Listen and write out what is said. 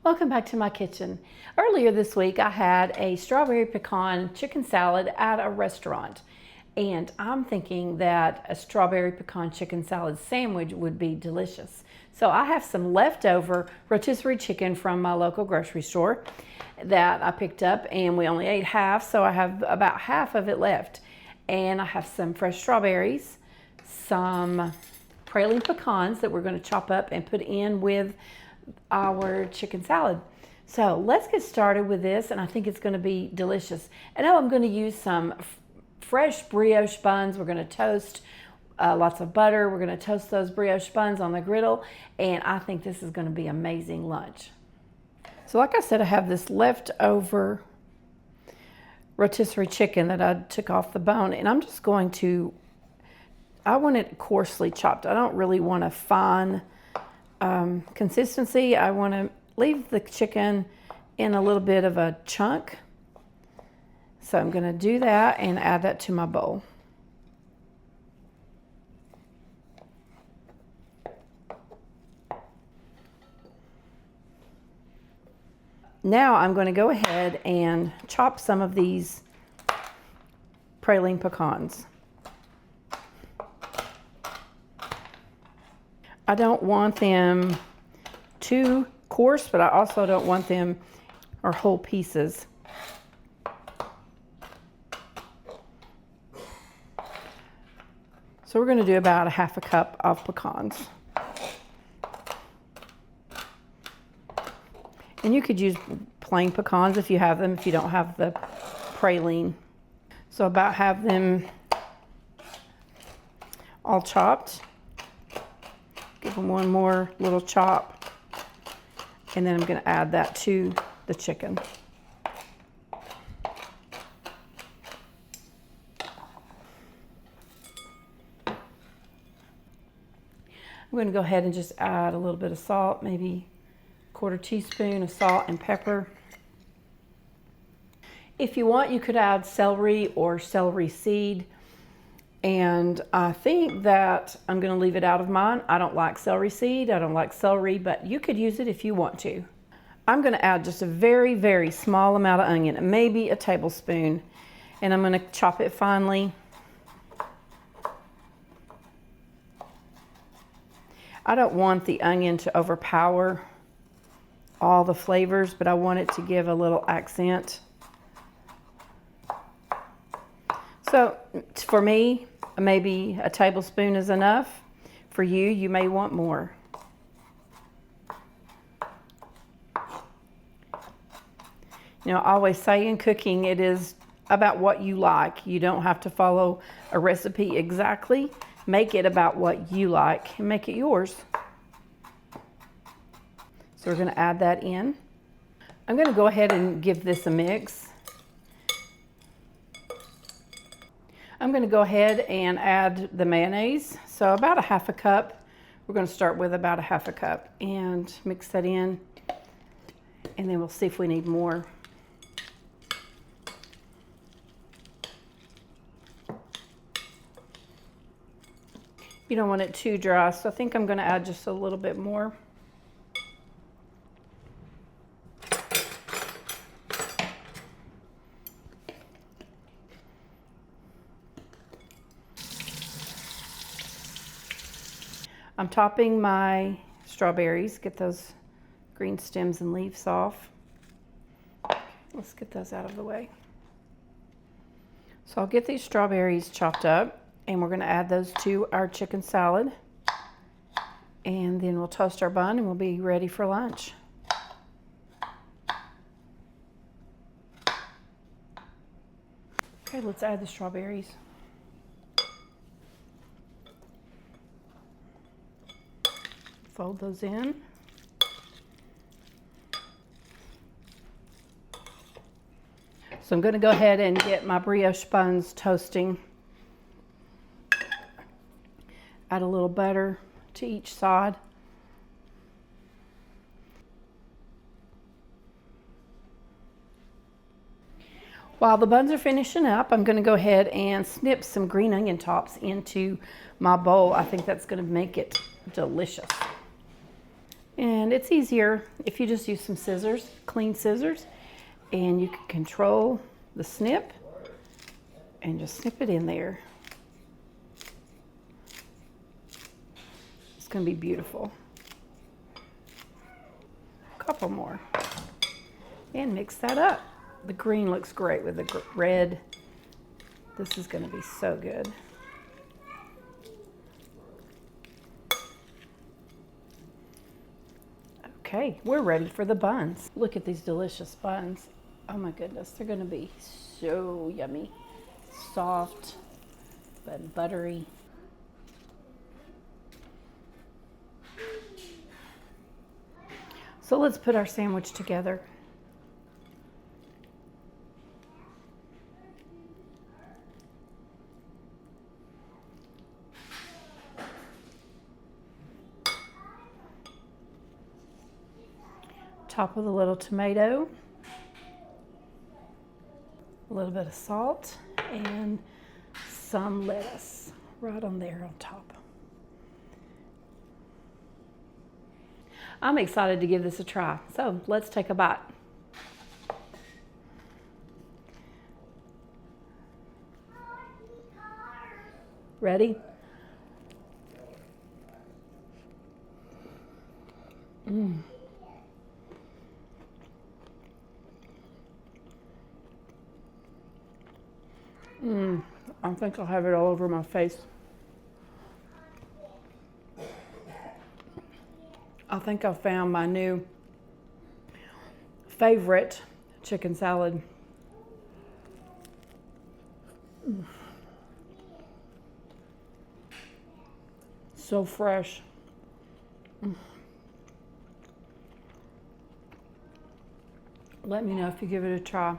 Welcome back to my kitchen. Earlier this week I had a strawberry pecan chicken salad at a restaurant, and I'm thinking that a strawberry pecan chicken salad sandwich would be delicious. So I have some leftover rotisserie chicken from my local grocery store that I picked up, and we only ate half, so I have about half of it left. And I have some fresh strawberries, some praline pecans that we're going to chop up and put in with our chicken salad. So let's get started with this, and I think it's going to be delicious. And now I'm going to use some fresh brioche buns. We're going to toast lots of butter. We're going to toast those brioche buns on the griddle, and I think this is going to be amazing lunch. So like I said, I have this leftover rotisserie chicken that I took off the bone, and I'm just going to, I want it coarsely chopped. I don't really want a fine consistency. I want to leave the chicken in a little bit of a chunk. So I'm going to do that and add that to my bowl. Now I'm going to go ahead and chop some of these praline pecans. I don't want them too coarse, but I also don't want them or whole pieces. So we're going to do about a half a cup of pecans. And you could use plain pecans if you have them, if you don't have the praline. So about have them all chopped. Give them one more little chop, and then I'm going to add that to the chicken. I'm going to go ahead and just add a little bit of salt, maybe a 1/4 teaspoon of salt and pepper. If you want, you could add celery or celery seed. And I think that I'm going to leave it out of mine. I don't like celery seed. I don't like celery, but you could use it if you want to. I'm going to add just a very, very small amount of onion, maybe a tablespoon, and I'm going to chop it finely. I don't want the onion to overpower all the flavors, but I want it to give a little accent. So for me, maybe a tablespoon is enough. For you, you may want more. You know, I always say in cooking, it is about what you like. You don't have to follow a recipe exactly. Make it about what you like and make it yours. So we're going to add that in. I'm going to go ahead and give this a mix. I'm going to go ahead and add the mayonnaise. So about a half a cup. We're going to start with about a half a cup and mix that in. And then we'll see if we need more. You don't want it too dry, so I think I'm going to add just a little bit more. I'm topping my strawberries. Get those green stems and leaves off. Let's get those out of the way. So I'll get these strawberries chopped up, and we're going to add those to our chicken salad. And then we'll toast our bun, and we'll be ready for lunch. Okay, let's add the strawberries. Fold those in. So I'm going to go ahead and get my brioche buns toasting. Add a little butter to each side. While the buns are finishing up, I'm going to go ahead and snip some green onion tops into my bowl. I think that's going to make it delicious. And it's easier if you just use some scissors, clean scissors, and you can control the snip and just snip it in there. It's going to be beautiful. A couple more. And mix that up. The green looks great with the red. This is going to be so good. Okay, we're ready for the buns. Look at these delicious buns. Oh my goodness, they're going to be so yummy. Soft, but buttery. So let's put our sandwich together. Top with a little tomato, a little bit of salt, and some lettuce right on there on top. I'm excited to give this a try, so let's take a bite. Ready? I think I'll have it all over my face. I think I found my new favorite chicken salad. So fresh. Let me know if you give it a try.